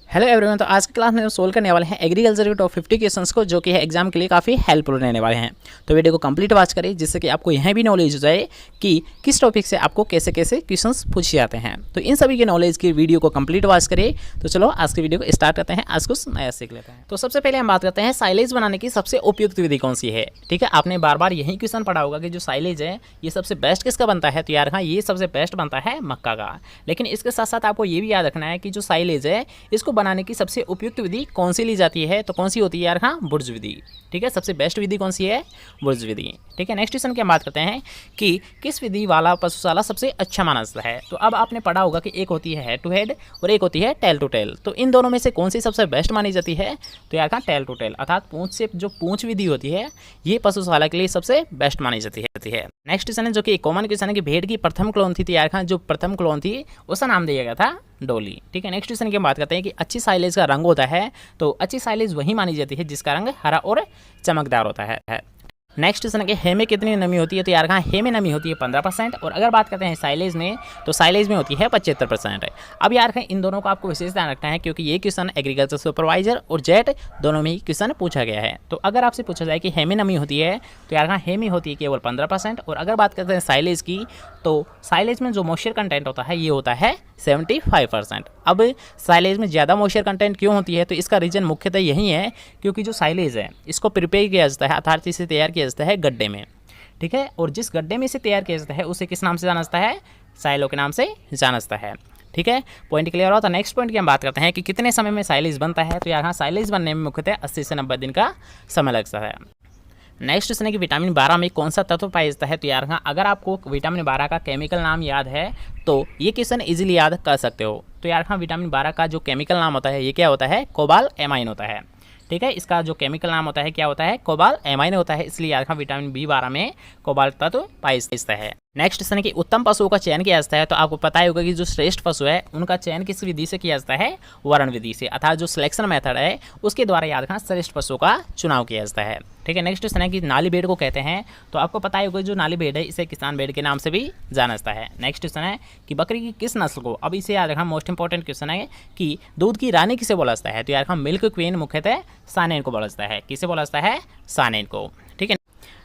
Hello everyone. तो आज की क्लास में हम सोल्व करने वाले हैं एग्रीकल्चर के टॉप 50 क्वेश्चंस को, जो कि है एग्जाम के लिए काफ़ी हेल्पफुल रहने वाले हैं। तो वीडियो को कंप्लीट वॉच करें, जिससे कि आपको यह भी नॉलेज हो जाए कि किस टॉपिक से आपको कैसे कैसे क्वेश्चंस पूछे जाते हैं। तो इन सभी के नॉलेज की वीडियो को कंप्लीट वॉच करें। तो चलो आज की वीडियो को स्टार्ट करते हैं, आज कुछ नया सीख लेते हैं। तो सबसे पहले हम बात करते हैं साइलेज बनाने की सबसे उपयुक्त विधि कौन सी है। ठीक है, आपने बार बार यही क्वेश्चन पढ़ा होगा कि जो साइलेज है ये सबसे बेस्ट किसका बनता है। तो यार हाँ, ये सबसे बेस्ट बनता है मक्का का। लेकिन इसके साथ साथ आपको ये भी याद रखना है कि जो साइलेज है इसको बनाने की सबसे उपयुक्त विधि कौन सी ली जाती है। तो कौन सी होती है यार हाँ, बुर्ज विधि। ठीक है, सबसे बेस्ट विधि कौन सी है, बुर्ज विधि। ठीक है, नेक्स्ट क्वेश्चन की हम बात करते हैं कि किस विधि वाला पशुशाला सबसे अच्छा माना जाता है। तो अब आपने पढ़ा होगा कि एक होती है हेड टू हेड और एक होती है टेल टू टेल। तो इन दोनों में से कौन सी सबसे बेस्ट मानी जाती है। तो यार हाँ, टेल टू टेल अर्थात पूंछ से जो पूंछ विधि होती है ये पशुशाला के लिए सबसे बेस्ट मानी जाती है। नेक्स्ट क्वेश्चन है जो कि एक कॉमन क्वेश्चन है कि भेड़ की प्रथम क्लोन थी। तो यार हाँ, जो प्रथम क्लोन थी उसका नाम दिया गया था डोली। ठीक है, नेक्स्ट क्वेश्चन की हम बात करते हैं कि अच्छी साइलेज का रंग होता है। तो अच्छी साइलेज वही मानी जाती है जिसका रंग हरा और चमकदार होता है। नेक्स्ट क्वेश्चन है कि हे में कितनी नमी होती है। तो यार हाँ, हे में नमी होती है 15%। और अगर बात करते हैं साइलेज में, तो साइलेज में होती है 75%। अब यार हाँ, इन दोनों को आपको विशेष ध्यान रखना है, क्योंकि ये क्वेश्चन एग्रीकल्चर सुपरवाइजर और जेट दोनों में ही क्वेश्चन पूछा गया है। तो अगर आपसे पूछा जाए कि हे में नमी होती है, तो यार हाँ, हे में होती है केवल 15%। और अगर बात करते हैं साइलेज की, तो साइलेज में जो मॉइस्चर कंटेंट होता है ये होता है 75%। अब साइलेज में ज़्यादा मॉइस्चर कंटेंट क्यों होती है। तो इसका रीज़न मुख्यतः यही है क्योंकि जो साइलेज है इसको प्रिपेयर किया जाता है अर्थात इसे तैयार किया जाता है गड्ढे में। ठीक है, और जिस गड्ढे में इसे तैयार किया जाता है उसे किस नाम से जाना जाता है, साइलो के नाम से जाना जाता है। ठीक है, पॉइंट क्लियर हुआ। तो नेक्स्ट पॉइंट की हम बात करते हैं कि कितने समय में साइलेज बनता है। तो यहाँ साइलेज बनने में मुख्यतः 80 से 90 दिन का समय लगता है। नेक्स्ट क्वेश्चन है कि विटामिन 12 में कौन सा तत्व पाया जाता है। तो यार हाँ, अगर आपको विटामिन 12 का केमिकल नाम याद है तो ये क्वेश्चन इजीली याद कर सकते हो। तो यार हाँ, विटामिन 12 का जो केमिकल नाम होता है ये क्या होता है, कोबाल एमाइन होता है। ठीक है, इसका जो केमिकल नाम होता है क्या होता है, कोबाल एमाइन होता है। इसलिए यार हाँ, विटामिन B12 में कोबाल तत्व पाया जाता है। नेक्स्ट क्वेश्चन है कि उत्तम पशुओं का चयन किया जाता है। तो आपको पता ही होगा कि जो श्रेष्ठ पशु है उनका चयन किस विधि से किया जाता है, वर्ण विधि से, अर्थात जो सिलेक्शन मेथड है उसके द्वारा याद रखना श्रेष्ठ पशुओं का चुनाव किया जाता है। ठीक है, नेक्स्ट क्वेश्चन है कि नाली भेड़ को कहते हैं। तो आपको पता ही होगा जो नाली भेड़ है इसे किसान भेड़ के नाम से भी जाना जाता है। नेक्स्ट क्वेश्चन है कि बकरी की किस नस्ल को, अब इसे याद रखना मोस्ट इंपॉर्टेंट क्वेश्चन है कि दूध की रानी किसे बोला जाता है। तो यार हम मिल्क क्वीन मुख्यतः सानेन को बोला जाता है। किसे बोला जाता है, सानेन को। ठीक है,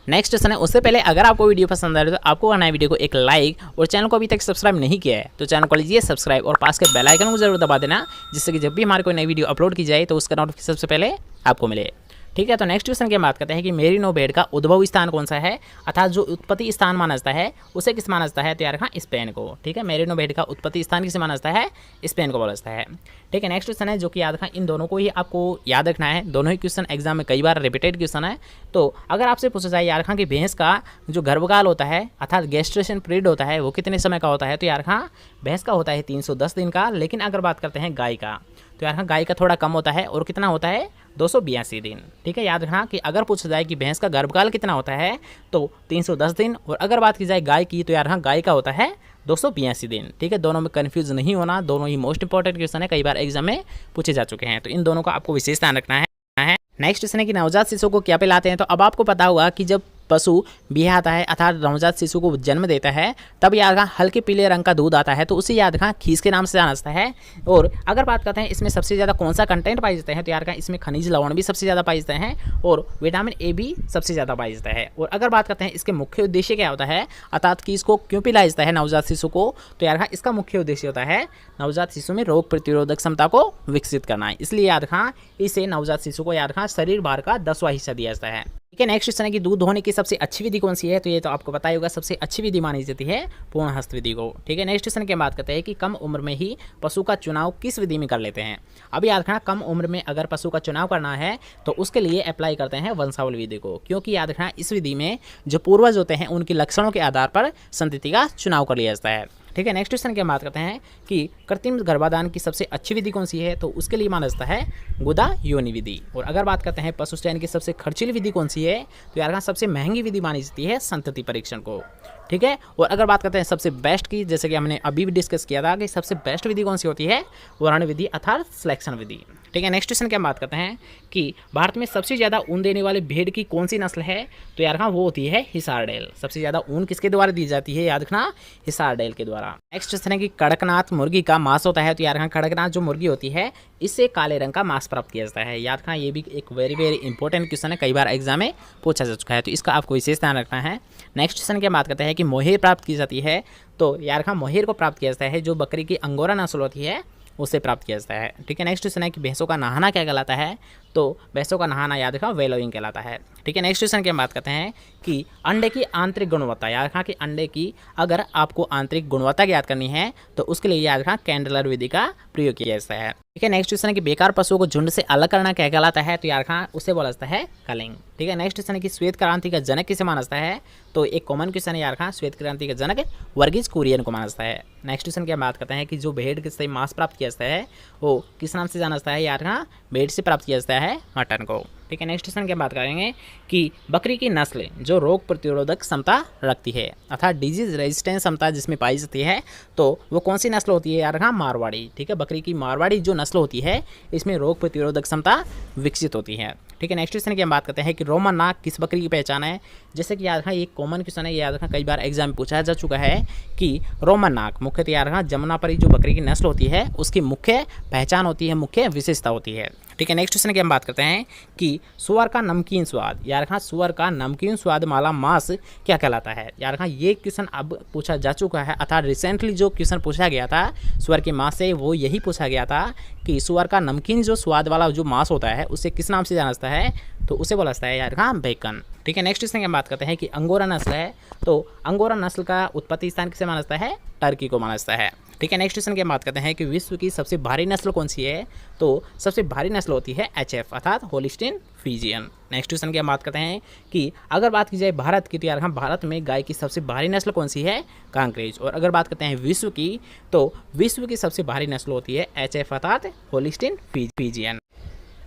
नेक्स्ट क्वेश्चन है, उससे पहले अगर आपको वीडियो पसंद आ रही है तो आपको करना है वीडियो को एक लाइक, और चैनल को अभी तक सब्सक्राइब नहीं किया है तो चैनल को लीजिए सब्सक्राइब और पास के बेल आइकन को जरूर दबा देना, जिससे कि जब भी हमारी कोई नई वीडियो अपलोड की जाए तो उसका नोटिफिकेशन सबसे पहले आपको मिले। ठीक है, तो नेक्स्ट क्वेश्चन की बात करते हैं कि मेरिनो भेड़ का उद्भव स्थान कौन सा है, अर्थात जो उत्पत्ति स्थान माना जाता है उसे किस माना जाता है। तो यार हाँ, स्पेन को। ठीक है, मेरिनो भेड़ का उत्पत्ति स्थान किसे माना जाता है, स्पेन को बोला जाता है। ठीक है, नेक्स्ट क्वेश्चन है जो कि याद रखना, इन दोनों को ही आपको याद रखना है। दोनों ही क्वेश्चन एग्जाम में कई बार रिपीटेड क्वेश्चन है। तो अगर आपसे पूछा जाए यार हाँ कि भैंस का जो गर्भकाल होता है अर्थात गेस्ट्रेशन पीरियड होता है वो कितने समय का होता है। तो यार हाँ, भैंस का होता है 310 दिन का। लेकिन अगर बात करते हैं गाय का, तो यार हाँ, गाय का थोड़ा कम होता है और कितना होता है, 282 दिन। ठीक है, याद रखना कि अगर पूछा जाए कि भैंस का गर्भकाल कितना होता है तो 310 दिन, और अगर बात की जाए गाय की तो यार हाँ, गाय का होता है 282 दिन। ठीक है, दोनों में कन्फ्यूज नहीं होना, दोनों ही मोस्ट इंपॉर्टेंट क्वेश्चन है, कई बार एग्जाम में पूछे जा चुके हैं। तो इन दोनों का आपको विशेष ध्यान रखना है। नेक्स्ट क्वेश्चन है कि नवजात शिशु को क्या पिलाते हैं। तो अब आपको पता होगा कि जब पशु बिहाता है अर्थात नवजात शिशु को जन्म देता है तब याद रखना हल्के पीले रंग का दूध आता है, तो उसे याद रखना खीस के नाम से जाना जाता है। और अगर बात करते हैं इसमें सबसे ज़्यादा कौन सा कंटेंट पाए जाते हैं, तो याद रखना इसमें खनिज लवण भी सबसे ज़्यादा पाए जाते हैं और विटामिन ए भी सबसे ज़्यादा पाया जाता है। और अगर बात करते हैं इसके मुख्य उद्देश्य क्या होता है, अर्थात कि इसको क्यों पिलाया जाता है नवजात शिशु को। तो याद रखना इसका मुख्य उद्देश्य होता है नवजात शिशु में रोग प्रतिरोधक क्षमता को विकसित करना है। इसलिए याद रखना इसे नवजात शिशु को याद रखना शरीर भार का 10वां हिस्सा दिया जाता है। ठीक है, नेक्स्ट क्वेश्चन है कि दूध धोने की सबसे अच्छी विधि कौन सी है। तो ये तो आपको पता ही होगा, सबसे अच्छी विधि मानी जाती है पूर्ण हस्त विधि को। ठीक है, नेक्स्ट क्वेश्चन की बात करते हैं कि कम उम्र में ही पशु का चुनाव किस विधि में कर लेते हैं। अब याद रखना कम उम्र में अगर पशु का चुनाव करना है तो उसके लिए अप्लाई करते हैं वंशावली विधि को, क्योंकि याद रखना इस विधि में जो पूर्वज होते हैं उनके लक्षणों के आधार पर संतति का चुनाव कर लिया जाता है। ठीक है, नेक्स्ट क्वेश्चन की बात करते हैं कि कृत्रिम गर्भाधान की सबसे अच्छी विधि कौन सी है। तो उसके लिए माना जाता है गुदा योनि विधि। और अगर बात करते हैं पशु चयन की सबसे खर्चीली विधि कौन सी है, तो यार सबसे महंगी विधि मानी जाती है संतति परीक्षण को। ठीक है, और अगर बात करते हैं सबसे बेस्ट की, जैसे कि हमने अभी भी डिस्कस किया था कि सबसे बेस्ट विधि कौन सी होती है, वर्ण विधि अर्थात सिलेक्शन विधि। ठीक है। नेक्स्ट क्वेश्चन की हम बात करते हैं कि भारत में सबसे ज़्यादा ऊन देने वाले भेड़ की कौन सी नस्ल है? तो यार हाँ, वो होती है हिसार-डेल। सबसे ज़्यादा ऊन किसके द्वारा दी जाती है? याद रखना, हिसार-डेल के द्वारा। नेक्स्ट क्वेश्चन है कि कड़कनाथ मुर्गी का मांस होता है। तो यार हाँ, कड़कनाथ जो मुर्गी होती है इससे काले रंग का मांस प्राप्त किया जाता है। याद रखना, ये भी एक वेरी वेरी इंपॉर्टेंट क्वेश्चन है, कई बार एग्जाम में पूछा जा चुका है, तो इसका आपको विशेष ध्यान रखना है। नेक्स्ट क्वेश्चन की बात करते हैं कि मोहेर प्राप्त की जाती है। तो यार हाँ, मोहेर को प्राप्त किया जाता है जो बकरी की अंगोरा नस्ल होती है उससे प्राप्त किया जाता है। ठीक है। नेक्स्ट क्वेश्चन है कि भैंसों का नहाना क्या कहलाता है? तो भैंसों का नहाना याद रखा वेलोइंग कहलाता है। ठीक है। नेक्स्ट क्वेश्चन की हम बात करते हैं कि अंडे की आंतरिक गुणवत्ता। याद रखा कि अंडे की अगर आपको आंतरिक गुणवत्ता याद करनी है तो उसके लिए याद रखा कैंडलर विधि का प्रयोग किया जाता है। ठीक है। नेक्स्ट क्वेश्चन है कि बेकार पशुओं को झुंड से अलग करना क्या कहलाता है? तो याद रखा उसे बोला जाता है कलिंग। ठीक है। नेक्स्ट क्वेश्चन है कि श्वेत क्रांति का जनक किसे माना जाता है? तो एक कॉमन क्वेश्चन है याद रखा, श्वेत क्रांति का जनक वर्गीज कुरियन को माना जाता है। नेक्स्ट क्वेश्चन की हम बात करते हैं कि जो भेड़ से मांस प्राप्त किया जाता है वो किस नाम से जाना जाता है? याद रखा, भेड़ से प्राप्त किया जाता है मटन को। ठीक है। नेक्स्ट क्वेश्चन की बात करेंगे कि बकरी की नस्ल जो रोग प्रतिरोधक क्षमता रखती है अर्थात डिजीज रेजिस्टेंस क्षमता जिसमें पाई जाती है तो वो कौन सी नस्ल होती है? यार हाँ, मारवाड़ी। ठीक है। बकरी की मारवाड़ी जो नस्ल होती है इसमें रोग प्रतिरोधक क्षमता विकसित होती है। ठीक है। नेक्स्ट क्वेश्चन की हम बात करते हैं कि रोमन नाक किस बकरी की पहचान है? जैसे कि याद रखना, ये कॉमन क्वेश्चन है, याद रखना कई बार एग्जाम में पूछा जा चुका है कि रोमन नाक मुख्यतः याद रखना जमुनापरी जो बकरी की नस्ल होती है उसकी मुख्य पहचान होती है, मुख्य विशेषता होती है। ठीक है। नेक्स्ट क्वेश्चन की हम बात करते हैं कि सुअर का नमकीन स्वाद। याद रखना, सुअर का नमकीन स्वाद वाला मांस क्या कहलाता है? याद रखना, ये क्वेश्चन अब पूछा जा चुका है अर्थात रिसेंटली जो क्वेश्चन पूछा गया था सुअर के मांस से वो यही पूछा गया था कि सुअर का नमकीन जो स्वाद वाला जो मांस होता है उसे किस नाम से जाना जाता है? तो उसे बोला जाता है यार हाँ, बेकन। ठीक है। नेक्स्ट क्वेश्चन की हम बात करते हैं कि अंगोरा नस्ल है। तो अंगोरा नस्ल का उत्पत्ति स्थान किसे माना जाता है? टर्की को माना जाता है। ठीक है। नेक्स्ट क्वेश्चन की हम बात करते हैं कि विश्व की सबसे भारी नस्ल कौन सी है? तो सबसे भारी नस्ल होती है HF अर्थात होलिस्टीन फ्रीजियन। नेक्स्ट क्वेश्चन की हम बात करते हैं कि अगर बात की जाए भारत की तो यार हम भारत में गाय की सबसे भारी नस्ल कौन सी है? कांकरेज। और अगर बात करते हैं विश्व की तो विश्व की सबसे भारी नस्ल होती है HF अर्थात होलिस्टीन फ्रीजियन।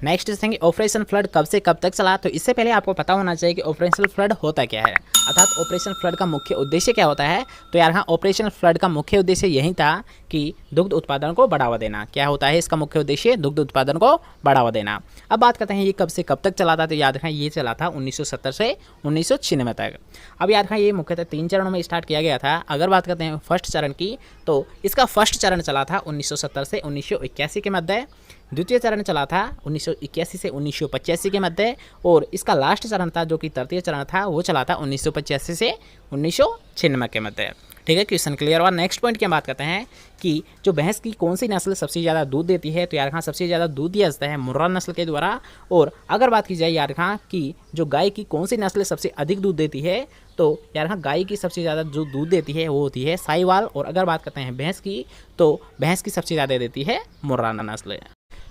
नेक्स्ट देखेंगे ऑपरेशन फ्लड कब से कब तक चला। तो इससे पहले आपको पता होना चाहिए कि ऑपरेशन फ्लड होता क्या है अर्थात ऑपरेशन फ्लड का मुख्य उद्देश्य क्या होता है। तो यार हाँ, ऑपरेशन फ्लड का मुख्य उद्देश्य यही था कि दुग्ध उत्पादन को बढ़ावा देना। क्या होता है इसका मुख्य उद्देश्य? दुग्ध उत्पादन को बढ़ावा देना। अब बात करते हैं ये कब से कब तक चला था। तो याद रखें ये चला था 1970 से 1996 तक। अब याद रखें ये मुख्यतः 3 चरणों में स्टार्ट किया गया था। अगर बात करते हैं फर्स्ट चरण की तो इसका फर्स्ट चरण चला था 1970 से 1981 के मध्य। द्वितीय चरण चला था 1981 से 1985 के मध्य और इसका लास्ट चरण था जो कि तृतीय चरण था वो चला था 1985 से 1996 के मध्य। ठीक है। Question clear. और नेक्स्ट पॉइंट की हम बात करते हैं कि जो भैंस की कौन सी नस्ल सबसे ज़्यादा दूध देती है। तो यार हाँ, सबसे ज़्यादा दूध दिया जाता है मुर्रा नस्ल के द्वारा। और अगर बात की जाए यार हाँ कि जो गाय की कौन सी नस्ल सबसे अधिक दूध देती है तो यार हाँ, गाय की सबसे ज़्यादा जो दूध देती है वो होती है साहिवाल। और अगर बात करते हैं भैंस की तो भैंस की सबसे ज़्यादा देती है मुर्रा नस्ल।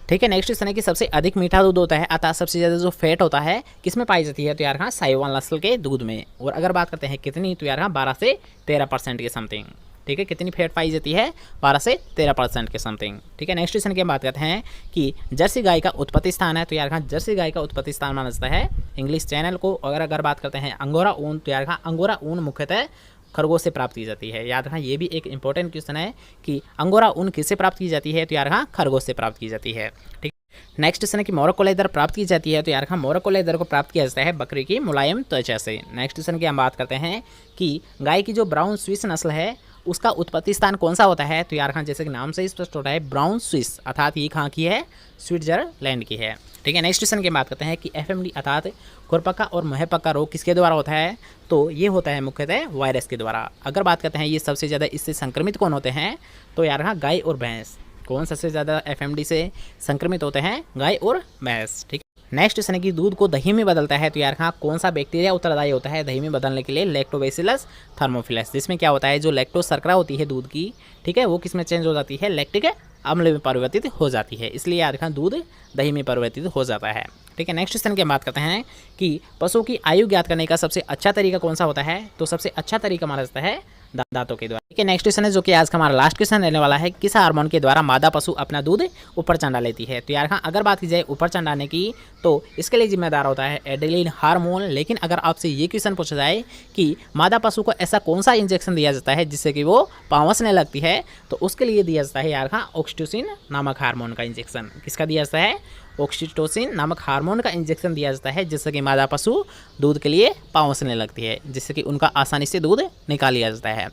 ठीक है। नेक्स्ट क्वेश्चन है कि सबसे अधिक मीठा दूध होता है अर्थात सबसे ज़्यादा जो फैट होता है किस में पाई जाती है? तो यार हाँ, साहिवाल नस्ल के दूध में। और अगर बात करते हैं कितनी तो यार हाँ 12 से 13% के समथिंग। ठीक है। कितनी फैट पाई जाती है? 12 से 13% के समथिंग। ठीक है। नेक्स्ट क्वेश्चन की हम बात करते हैं कि जर्सी गाय का उत्पत्ति स्थान है। तो यार हाँ, जर्सी गाय का उत्पत्ति स्थान माना जाता है इंग्लिश चैनल को। अगर बात करते हैं अंगोरा ऊन तो यार हाँ, अंगोरा ऊन मुख्यतः खरगोश से प्राप्त की जाती है। याद रखना, ये भी एक इंपॉर्टेंट क्वेश्चन है कि अंगोरा ऊन किससे प्राप्त की जाती है? तो यार हाँ, खरगोश से प्राप्त की जाती है। ठीक। नेक्स्ट क्वेश्चन है कि मोरक्को लेदर प्राप्त की जाती है। तो यार हाँ, मोरक्को लेदर को प्राप्त किया जाता है बकरी की मुलायम त्वचा से। नेक्स्ट क्वेश्चन की हम बात करते हैं कि गाय की जो ब्राउन स्विस नस्ल है उसका उत्पत्ति स्थान कौन सा होता है? तो यार हाँ, जैसे कि नाम से स्पष्ट होता है ब्राउन स्विस अर्थात ये कहाँ की है? स्विट्जरलैंड की है। ठीक है। नेक्स्ट क्वेश्चन की बात करते हैं कि FMD अर्थात खुरपका और मुहपका रोग किसके द्वारा होता है? तो ये होता है मुख्यतः वायरस के द्वारा। अगर बात करते हैं ये सबसे ज़्यादा इससे संक्रमित कौन होते हैं? तो यार हाँ, गाय और भैंस। कौन सबसे ज़्यादा FMD से संक्रमित होते हैं? गाय और भैंस। ठीक है। नेक्स्ट क्वेश्चन है कि दूध को दही में बदलता है। तो यार हाँ, कौन सा बैक्टीरिया उत्तरदायी होता है दही में बदलने के लिए? Lactobacillus thermophilus. जिसमें क्या होता है जो लैक्टोज शर्करा होती है दूध की, ठीक है, वो किस में चेंज हो जाती है? लैक्टिक अम्ल में परिवर्तित हो जाती है। इसलिए याद रखना दूध दही में परिवर्तित हो जाता है। ठीक है। नेक्स्ट क्वेश्चन की हम बात करते हैं कि पशु की आयु ज्ञात करने का सबसे अच्छा तरीका कौन सा होता है? तो सबसे अच्छा तरीका माना जाता है दांतों के द्वारा। ठीक है, नेक्स्ट क्वेश्चन है जो कि आज का हमारा लास्ट क्वेश्चन रहने वाला है, किस हार्मोन के द्वारा मादा पशु अपना दूध ऊपर चढ़ा लेती है। तो यार हाँ, अगर बात की जाए ऊपर चढ़ाने की तो इसके लिए जिम्मेदार होता है एड्रेनलिन हार्मोन। लेकिन अगर आपसे ये क्वेश्चन पूछा जाए कि मादा पशु को ऐसा कौन सा इंजेक्शन दिया जाता है जिससे कि वो पावसने लगती है, तो उसके लिए दिया जाता है यार हाँ ऑक्सीटोसिन नामक हार्मोन का इंजेक्शन। किसका दिया जाता है? ऑक्सीटोसिन नामक हार्मोन का इंजेक्शन दिया जाता है जिससे कि मादा पशु दूध के लिए पावसने लगती है, जिससे कि उनका आसानी से दूध निकाल लिया जाता है।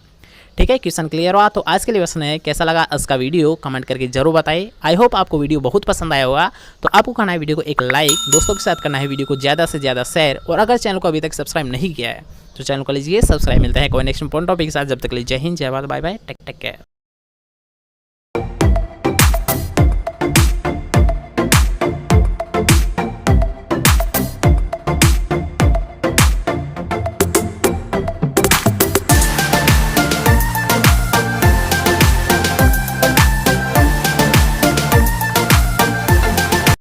ठीक है, क्वेश्चन क्लियर हुआ? तो आज के लिए बस है, कैसा लगा आज का वीडियो कमेंट करके जरूर बताइए। आई होप आपको वीडियो बहुत पसंद आया होगा। तो आपको करना है वीडियो को एक लाइक, दोस्तों के साथ करना है वीडियो को ज़्यादा से ज़्यादा शेयर, और अगर चैनल को अभी तक सब्सक्राइब नहीं किया है तो चैनल को लीजिए सब्सक्राइब। मिलता है कोई नेक्स्ट इंपॉर्टेंट टॉपिक के साथ, जब तक के लिए जय हिंद, जय Bharat, bye bye, take care.